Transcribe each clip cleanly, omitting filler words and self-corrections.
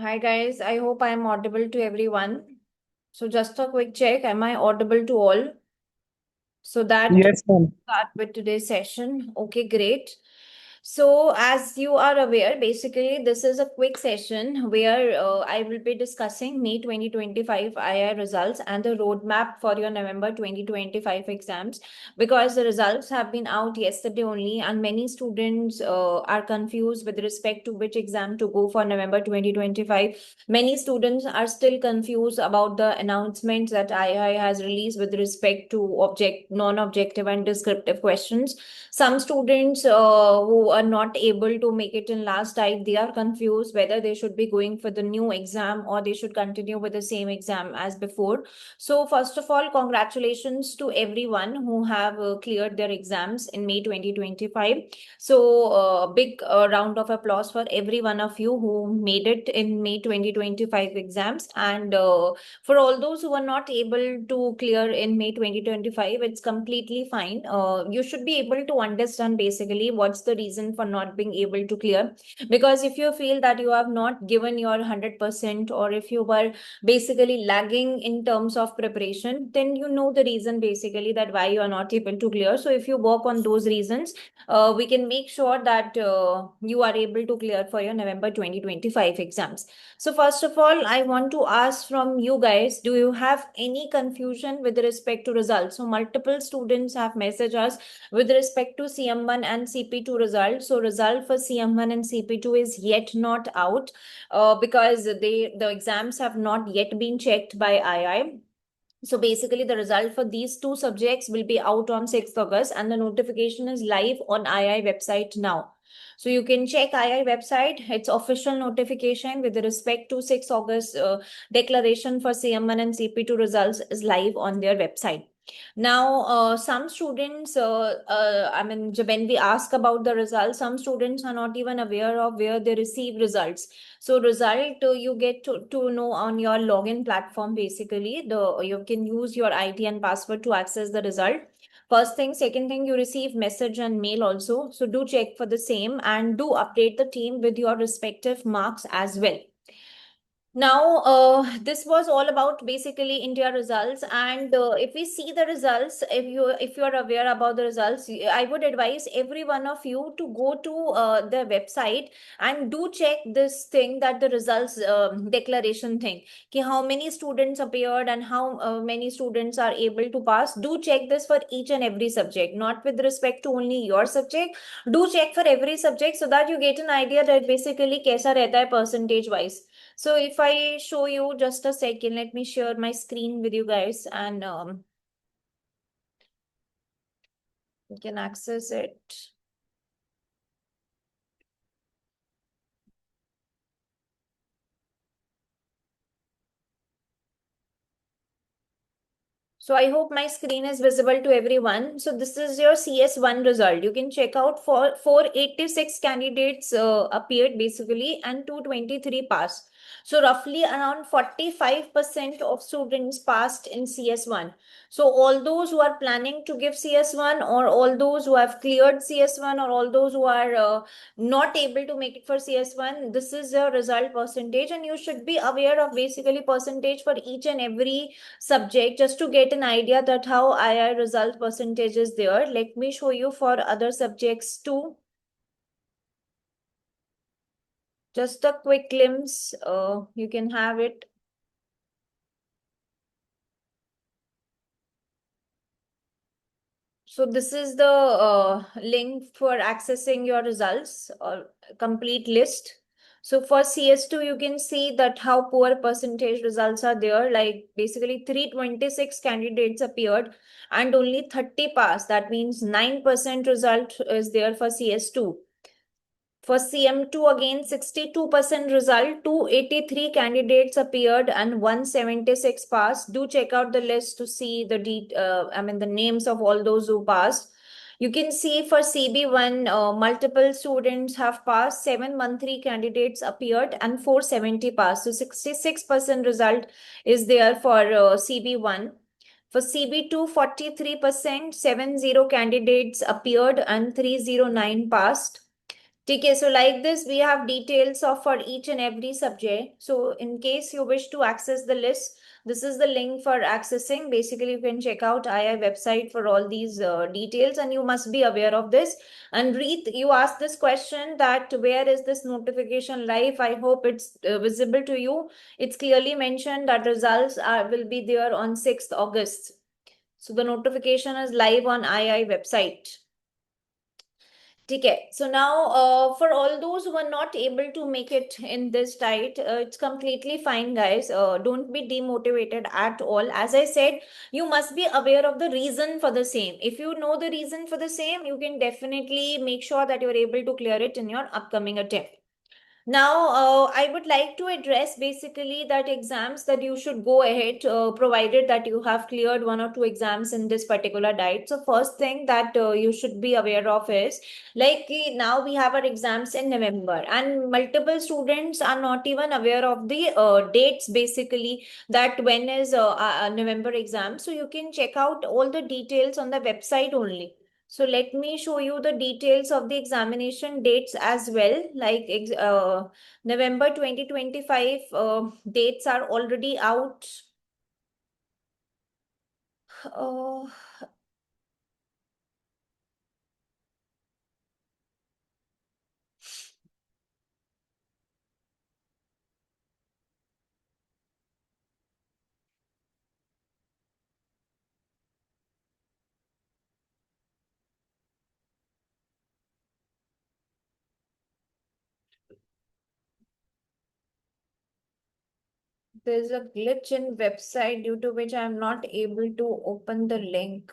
Hi guys, I hope I am audible to everyone. So just a quick check, am I audible to all? So that Yes, ma'am. start with today's session. Okay, great. So, as you are aware, basically, this is a quick session where I will be discussing May 2025 II results and the roadmap for your November 2025 exams because the results have been out yesterday only, and many students are confused with respect to which exam to go for November 2025. Many students are still confused about the announcements that II has released with respect to non-objective, and descriptive questions. Some students who are not able to make it in last type, they are confused whether they should be going for the new exam or they should continue with the same exam as before. So first of all, congratulations to everyone who have cleared their exams in May 2025. So big round of applause for every one of you who made it in May 2025 exams. And for all those who are not able to clear in May 2025, it's completely fine. You should be able to understand basically what's the reason for not being able to clear. Because if you feel that you have not given your 100%, or if you were basically lagging in terms of preparation, then you know the reason basically that why you are not able to clear. So if you work on those reasons, we can make sure that you are able to clear for your November 2025 exams. So first of all, I want to ask from you guys, do you have any confusion with respect to results? So multiple students have messaged us with respect to CM1 and CP2 results. So result for CM1 and CP2 is yet not out because the exams have not yet been checked by II. So basically, the result for these two subjects will be out on 6th August, and the notification is live on II website now. So you can check II website. Its official notification with respect to 6th August declaration for CM1 and CP2 results is live on their website. Now, some students, when we ask about the results, some students are not even aware of where they receive results. So result you get to know on your login platform. Basically, you can use your ID and password to access the result. First thing, second thing, you receive message and mail also. So do check for the same and do update the team with your respective marks as well. Now, this was all about basically India results, and if we see the results, if you are aware about the results, I would advise every one of you to go to the website and do check this thing, that the results declaration thing, कि how many students appeared and how many students are able to pass. Do check this for each and every subject, not with respect to only your subject. Do check for every subject so that you get an idea that basically कैसा रहता है percentage wise. So if I show you just a second, let me share my screen with you guys, and you can access it. So I hope my screen is visible to everyone. So this is your CS1 result. You can check out for 486 candidates appeared basically, and 223 passed. So roughly around 45% of students passed in CS1. So all those who are planning to give CS1, or all those who have cleared CS1, or all those who are not able to make it for CS1, this is your result percentage, and you should be aware of basically percentage for each and every subject just to get an idea that how II result percentage is there. Let me show you for other subjects too. Just a quick glimpse, you can have it. So this is the link for accessing your results or complete list. So for CS2, you can see that how poor percentage results are there. Like basically 326 candidates appeared and only 30 passed. That means 9% result is there for CS2. For CM2, again 62% result, 283 candidates appeared and 176 passed. Do check out the list to see the names of all those who passed. You can see for CB1, multiple students have passed, 713 candidates appeared and 470 passed. So 66% result is there for CB1. For CB2, 43%, 70 candidates appeared and 309 passed. Okay, so like this, we have details of for each and every subject. So in case you wish to access the list, this is the link for accessing. Basically, you can check out II website for all these details, and you must be aware of this. And Reet, you asked this question that where is this notification live? I hope it's visible to you. It's clearly mentioned that results will be there on 6th August. So the notification is live on II website. Okay, so now for all those who are not able to make it in this diet, it's completely fine, guys. Don't be demotivated at all. As I said, you must be aware of the reason for the same. If you know the reason for the same, you can definitely make sure that you're able to clear it in your upcoming attempt. Now, I would like to address basically that exams that you should go ahead, provided that you have cleared one or two exams in this particular diet. So, first thing that you should be aware of is like now we have our exams in November, and multiple students are not even aware of the dates basically that when is November exam. So, you can check out all the details on the website only. So let me show you the details of the examination dates as well. Like November 2025 dates are already out. Uh, there's a glitch in website due to which I'm not able to open the link.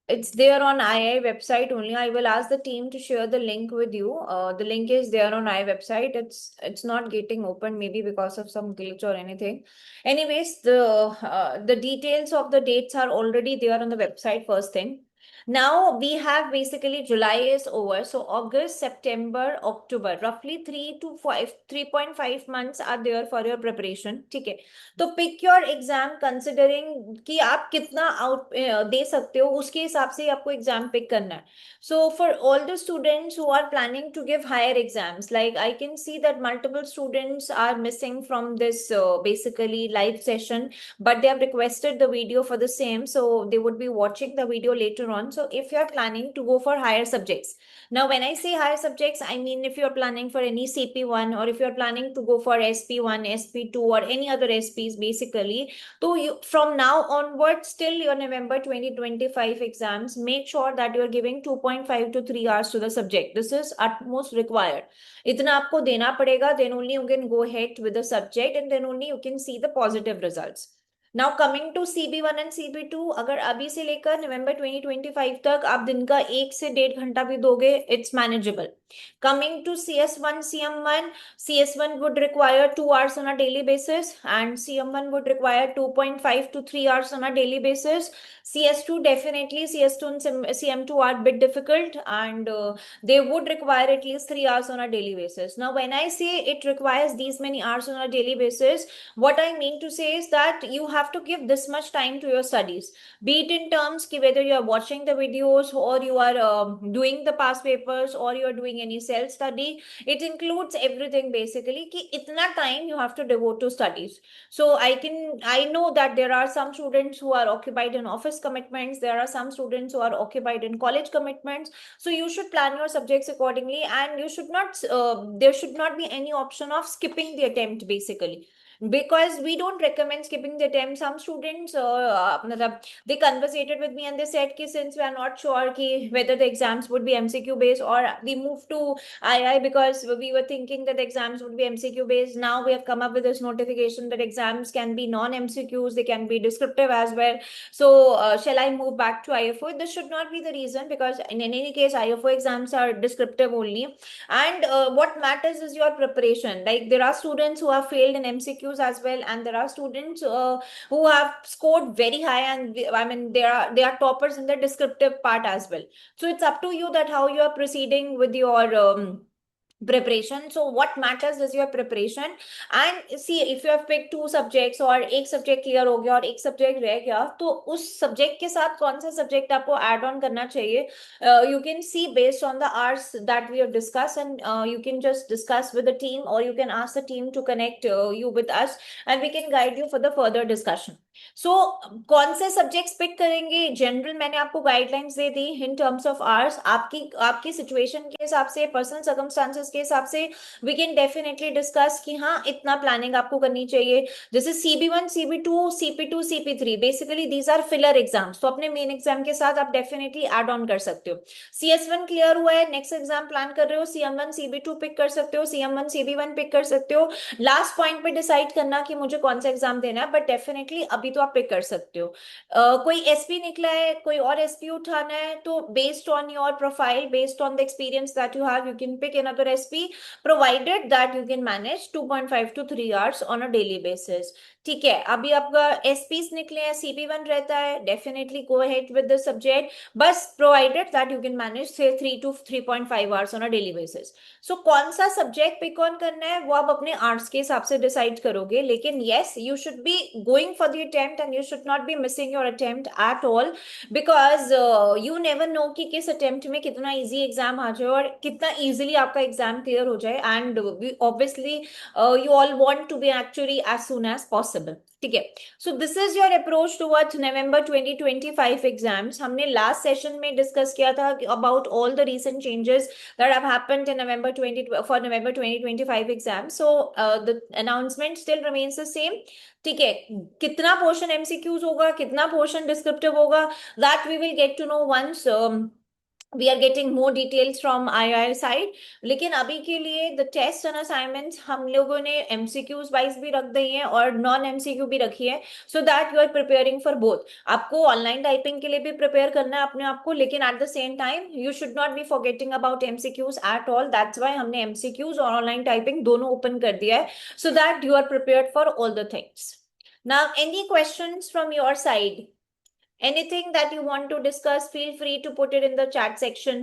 It's there on II website only. I will ask the team to share the link with you. The link is there on II website. It's not getting open, maybe because of some glitch or anything. Anyways, the details of the dates are already there on the website. First thing. Now we have basically July is over. So August, September, October, roughly 3.5 months are there for your preparation. Okay. तो pick your exam considering कि आप कितना out दे सकते हो उसके हिसाब से ही आपको एग्जाम पिक करना है so for all the students who are planning to give higher exams like I can see that multiple students are missing from this basically live session but they have requested the video for the same so they would be watching the video later on so if you are planning to go for higher subjects now, when I say higher subjects, I mean if you're planning for any CP1 or if you're planning to go for SP1, SP2 or any other SPs basically, so you, from now onwards till your November 2025 exams, make sure that you're giving 2.5 to 3 hours to the subject. This is utmost required. इतना आपको देना पड़ेगा, then only you can go ahead with the subject and then only you can see the positive results. Now coming to CB1 and CB2 अगर अभी से लेकर नवंबर 2025 तक आप दिन का 1 से 1.5 घंटा भी दोगे it's manageable coming to CS1 CM1 CS1 would require 2 hours on a daily basis and CM1 would require 2.5 to 3 hours on a daily basis CS2 definitely CS2 and CM2 are a bit difficult and they would require at least 3 hours on a daily basis now when I say it requires these many hours on a daily basis what I mean to say is that you have to give this much time to your studies be it in terms ki whether you are watching the videos or you are doing the past papers or you are doing any self study it includes everything basically ki itna time you have to devote to studies so I know that there are some students who are occupied in office commitments there are some students who are occupied in college commitments so you should plan your subjects accordingly and you should not there should not be any option of skipping the attempt basically because we don't recommend skipping the attempt some students they conversated with me and they said ki since we are not sure ki whether the exams would be MCQ based or we moved to II because we were thinking that the exams would be MCQ based now we have come up with this notification that exams can be non MCQs they can be descriptive as well so shall I move back to IFO this should not be the reason because in any case IFO exams are descriptive only and what matters is your preparation like there are students who have failed in MCQs as well and there are students who have scored very high and I mean they are toppers in the descriptive part as well so it's up to you that how you are proceeding with your preparation. So what matters is your preparation. And see, if you have picked two subjects और एक subject clear हो गया और एक subject रह गया, तो उस subject के साथ कौन सा subject आपको add on करना चाहिए, you can see based on the hours that we have discussed, and you can just discuss with the team, or you can ask the team to connect you with us, and we can guide you for the further discussion. सो कौन से subjects pick करेंगे, general मैंने आपको guidelines they the in terms of hours, आपकी आपकी situation के हिसाब से, पर्सनल सर्कमस्टांसेस के हिसाब से वी कैन डेफिनेटली डिस्कस कि हाँ इतना प्लानिंग आपको करनी चाहिए. जैसे CB1, CB2, CP2, CP3, basically these are filler exams, तो अपने मेन एग्जाम के साथ आप डेफिनेटली एड ऑन कर सकते हो. CS1 क्लियर हुआ है, नेक्स्ट एग्जाम प्लान कर रहे हो, CM1 CB2 पिक कर सकते हो, CM1 CB1 पिक कर सकते हो. लास्ट पॉइंट पे डिसाइड करना कि मुझे कौन सा एग्जाम देना है, बट डेफिनेटली अभी तो आप पिक कर सकते हो. कोई एसपी निकला है, कोई और एसपी उठाना है, तो based on your profile, based on the experience that you have, you can pick another SP, provided that you can manage 2.5 to 3 hours on a daily basis. ठीक है, अभी आपका एसपीस निकले हैं, CP1 रहता है, definitely go ahead with the subject, बस provided that you can manage से 3 to 3.5 hours on a daily basis. So कौन सा सब्जेक्ट पिक ऑन करना है वो आप अपने आर्ट्स के हिसाब से डिसाइड करोगे, लेकिन yes you should be going for the attempt and you should not be missing your attempt at all, because you never know कि किस अटेम्प्ट में कितना इजी एग्जाम आ जाए और कितना इजीली आपका एग्जाम क्लियर हो जाए. And obviously you all want to be actually as soon as possible. ठीक है, so this is your approach towards November 2025 exams. हमने last session में discuss किया था about all the recent changes that have happened in November 20 for November 2025 exam. So the announcement still remains the same. ठीक है, कितना portion MCQs होगा, कितना portion descriptive होगा, that we will get to know once we are getting more details from IIR side. लेकिन अभी के लिए the test and assignments हम लोगों ने MCQs वाइज भी रख दी है और नॉन MCQ भी रखी है, so that you are preparing for both. आपको ऑनलाइन टाइपिंग के लिए भी प्रिपेयर करना है अपने आप को, लेकिन at the same time you should not be forgetting about MCQs at all. That's why हमने MCQs और ऑनलाइन टाइपिंग दोनों ओपन कर दिया है, so that you are prepared for all the things. Now any questions from your side? Anything that you want to discuss, feel free to put it in the chat section.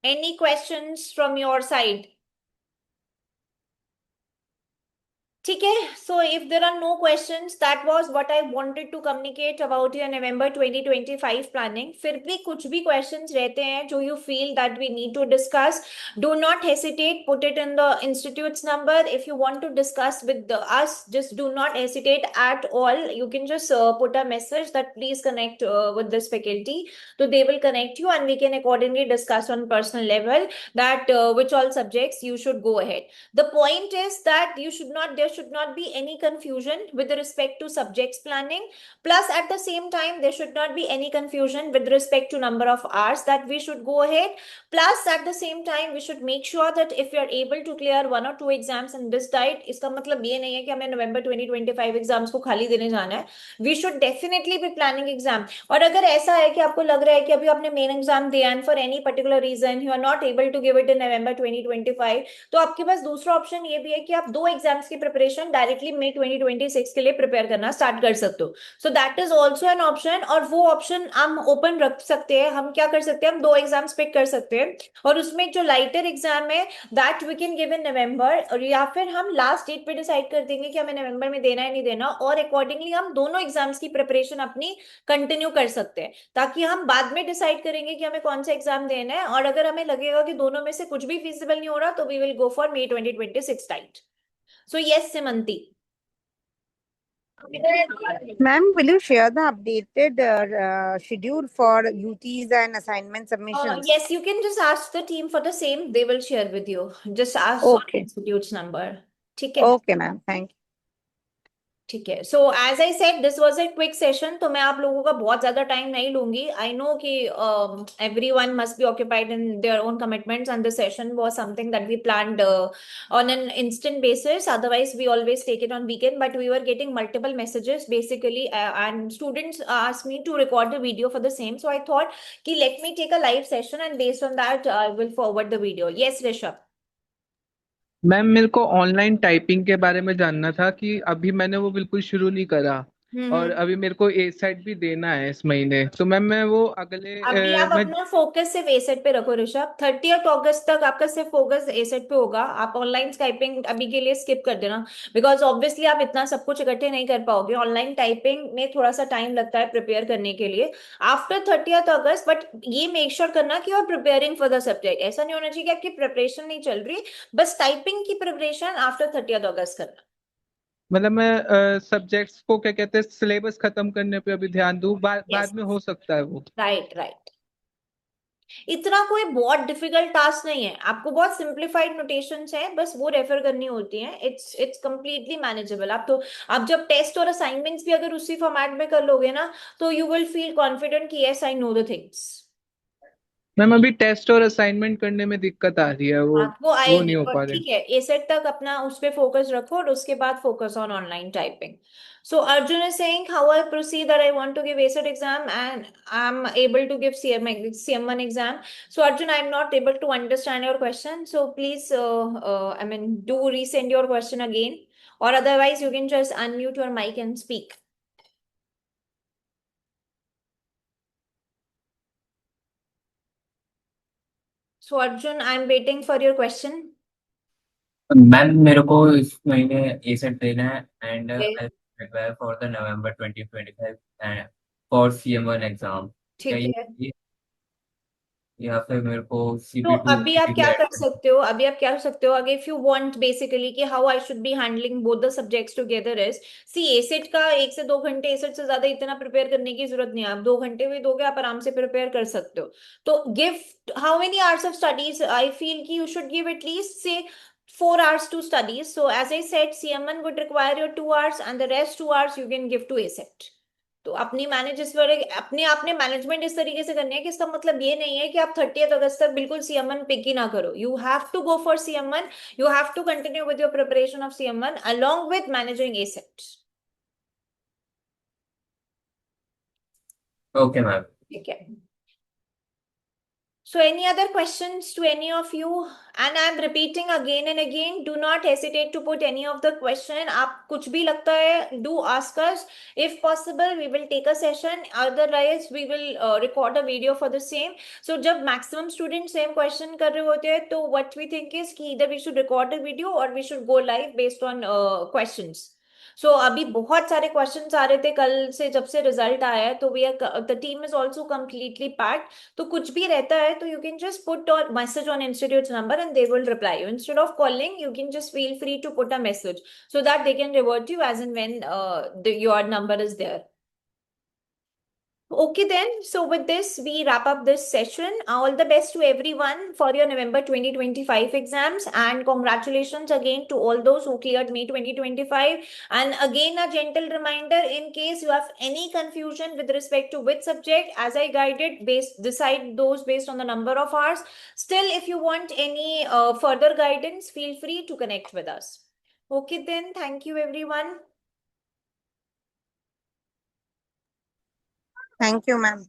Any questions from your side? ठीक है, so if there are no questions, that was what I wanted to communicate about your November 2025 planning. फिर भी कुछ भी questions रहते हैं जो you feel that we need to discuss, do not hesitate, put it in the institute's number. If you want to discuss with us, just do not hesitate at all. You can just put a message that please connect with this faculty, so they will connect you and we can accordingly discuss on personal level that which all subjects you should go ahead. The point is that there should not be any confusion with respect to subjects planning. Plus, at the same time, there should not be any confusion with respect to number of hours that we should go ahead. Plus, at the same time, we should make sure that if you are able to clear one or two exams in this diet, इसका मतलब ये नहीं है कि हमें November 2025 exams को खाली देने जाना है. We should definitely be planning exam. और अगर ऐसा है कि आपको लग रहा है कि अभी आपने मेन एग्जाम दिया and for any particular reason you are not able to give it in November 2025, तो आपके पास दूसरा ऑप्शन ये भी है कि आप दो एग्जाम्स की प्रिपरेशन डायरेक्टली मई 2026 के लिए प्रिपेयर करना स्टार्ट कर सकते हो. So that is also an option, और वो ऑप्शन हम ओपन रख सकते हैं. हम क्या कर सकते हैं, हम दो एग्जाम्स पिक कर सकते हैं और उसमें जो लाइटर एग्जाम है that we can give in November, और या फिर हम लास्ट डेट पे डिसाइड कर देंगे कि हमें नवंबर में देना है नहीं देना, और अकॉर्डिंगली हम दोनों एग्जाम्स की प्रिपरेशन अपनी कंटिन्यू कर सकते हैं, ताकि हम बाद में डिसाइड करेंगे कि हमें कौन सा एग्जाम देना है. और अगर हमें लगेगा कि दोनों में से कुछ भी फीजिबल नहीं हो रहा, तो we will go for May 2026 tight. So yes Simanti. Ma'am, will you share the updated schedule for UTs and assignment submissions? Yes, you can just ask the team for the same. They will share with you. Just ask Okay. institute's number. ठीक है. Okay, ma'am. Thank you. ठीक है, so as I said this was a quick session, तो मैं आप लोगों का बहुत ज्यादा टाइम नहीं लूंगी. आई नो कि everyone must be occupied in their own commitments and the session was something that we planned on an instant basis. Otherwise, we always take it on weekend, but we were getting multiple messages basically, and students asked me to record the video for the same. So I thought कि let me take a live session and based on that I will forward the video. Yes, Rishabh. Ma'am मेरे को online typing के बारे में जानना था कि अभी मैंने वो बिल्कुल शुरू नहीं करा, और अभी मेरे को ए सेट भी देना है इस महीने, तो मैम मैं वो अगले अभी आप मैं अपना फोकस सिर्फ एसेट पे रखो ऋषभ। 30 अगस्त तक आपका सिर्फ फोकस एसेट पे होगा। आप ऑनलाइन टाइपिंग अभी के लिए स्किप कर देना, बिकॉज ऑब्वियसली आप इतना सब कुछ इकट्ठे नहीं कर पाओगे। ऑनलाइन टाइपिंग में थोड़ा सा टाइम लगता है प्रिपेयर करने के लिए आफ्टर 30 अगस्त। बट ये मेक श्योर करना कि you are preparing for the subject. ऐसा नहीं होना चाहिए कि आपकी प्रिपरेशन नहीं चल रही, बस टाइपिंग की प्रिपरेशन आफ्टर 30 अगस्त करना। मतलब मैं सब्जेक्ट्स को क्या कहते हैं सिलेबस खत्म करने पे अभी ध्यान दूं, यस, बाद में हो सकता है वो। Right right. इतना कोई बहुत डिफिकल्ट टास्क नहीं है, आपको बहुत सिंप्लीफाइड नोटेशंस है, बस वो रेफर करनी होती हैं। It's completely manageable. आप तो आप जब टेस्ट और असाइनमेंट्स भी अगर उसी फॉर्मेट में कर लोगे ना, तो यू विल फील कॉन्फिडेंट कि yes I know the things. Ma'am अभी टेस्ट और असाइनमेंट करने में दिक्कत आ रही है, वो वो आएगी, नहीं हो पर पा रहे। ठीक है, एसेट तक अपना उस पे फोकस रखो और उसके बाद focus on online typing. So Arjun is saying how I proceed that I want to give ACET exam and I'm able to give CM1 exam. So Arjun, I'm not able to understand your question. So please, I mean, do resend your question again, or otherwise you can just unmute your mic and speak. So Arjun, I'm waiting for your question. Ma'am मेरे को इस महीने ए set देना है and Okay. I prepare for the November 2025 and for CM1 exam. क्या ठीक है। ये या फिर मेरे को तो CP2 अभी आप क्या कर सकते हो, अभी आप क्या कर सकते हो आगे, इफ यू वांट बेसिकली कि how I should be handling both the subjects together is, see ASET का 1 से 2 घंटे, एसेट से ज्यादा इतना प्रिपेयर करने की जरूरत नहीं है। आप 2 घंटे भी दोगे, आप आराम से प्रिपेयर कर सकते हो। तो give how many hours of studies, I feel कि यू शुड गिव एटलीस्ट से 4 hours to studies. So as I said, CM1 would require your 2 hours and the rest 2 hours you can give to ASET. तो अपनी manage इस बारे अपने आपने management इस तरीके से करनी है कि इसका मतलब ये नहीं है कि आप 30 अगस्त तक बिल्कुल CM1 पिक ही ना करो। You have to go for CM1, you have to continue with your preparation of CM1 along with managing ASET. Okay ma'am. ठीक है। So any other questions to any of you? And I'm repeating again and again, do not hesitate to put any of the question. आप कुछ भी लगता है, do ask us. If possible, we will take a session. Otherwise, we will record a video for the same. So जब maximum students same question कर रहे होते हैं, तो what we think is कि either we should record a video or we should go live based on questions. सो अभी बहुत सारे क्वेश्चंस आ रहे थे कल से, जब से रिजल्ट आया है, तो we are the team is also completely packed. तो कुछ भी रहता है तो यू कैन जस्ट पुट और message on institute number and they will reply you. Instead of calling, you can just feel free to put a message so that they can revert you as and when your number is there. Okay then, so with this we wrap up this session. All the best to everyone for your November 2025 exams, and congratulations again to all those who cleared May 2025. And again, a gentle reminder, in case you have any confusion with respect to which subject, as I guided, decide those based on the number of hours. Still, if you want any further guidance, feel free to connect with us. Okay then, thank you everyone. Thank you, ma'am.